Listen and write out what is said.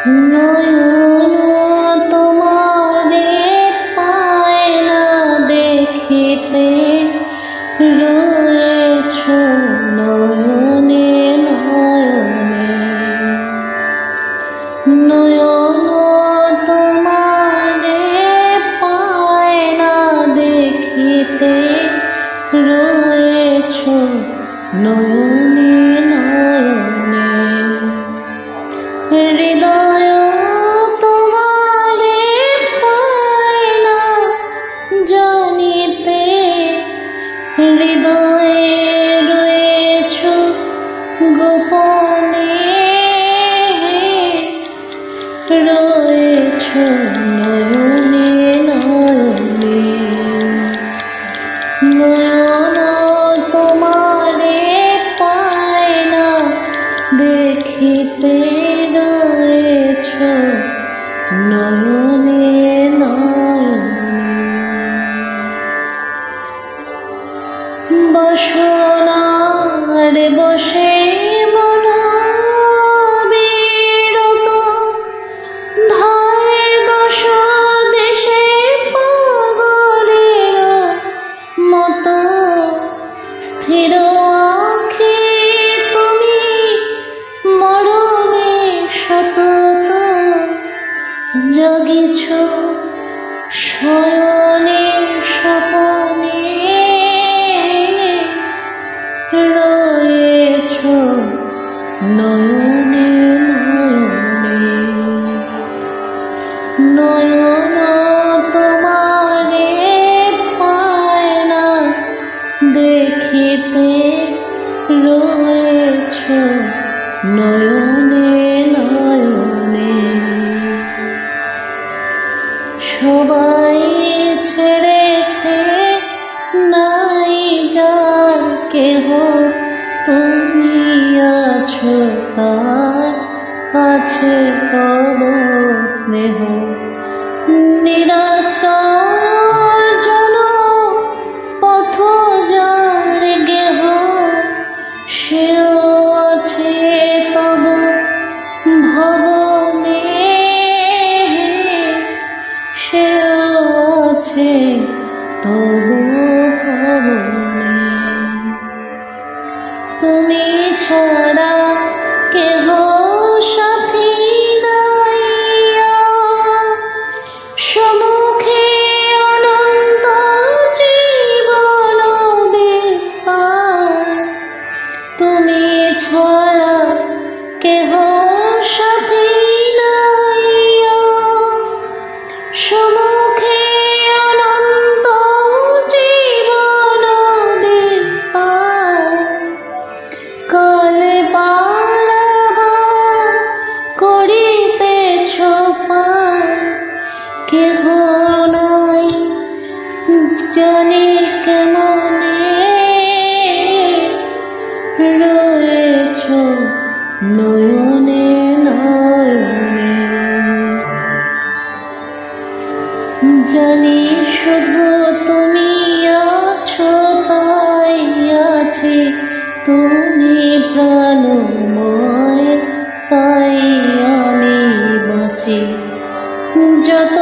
নয়ন তোমারে পায় না দেখিতে, রয়েছ নয়নে নয়নে। নয়ন তোমারে পায় না দেখিতে, রয়েছ নয়নে নয়নে। হৃদয় তোমারে পায় না জানিতে, হৃদয়ে রয়েছ গোপনে, রয়েছ নয়নে নয়নে। নয়ন তোমারে পায় না দেখিতে, রয়েছ নয়নে নয়নে। বসনার বসে মন বিরত, ধায় দশ দেশে পাগলের মতো। স্থির আঁখে তুমি মরমে সতত, জাগিছ শয়নে স্বপনে, রয়েছ নয়নে নয়নে। নয়ন তোমারে পায় না দেখিতে, রয়েছ নয়নে নয়নে। সবাই ছেড়েছে নাই যার কেহ, তুমি আছো তার, আছে তব স্নেহ। নিরাশ্রয় জন পথ যার গেহ, সেও আছে তব ভবনে, সেও আছে তব ভবনে। তুমি ছাড়া কেহ সাথী নাই, সম্মুখে অনন্ত জীবন বিস্তার। তুমি ছাড়া কেহ সাথী নাই, সম্মুখে অনন্ত জীবন বিস্তার। কালে পারাবার করিতেছ পার, কেহ নাই জানি কেমনে, রয়েছ নয়নে নয়নে। জানি শুধু তুমি আছো তাই আছি, তুমি প্রাণময় তাই আমি বাঁচি। যত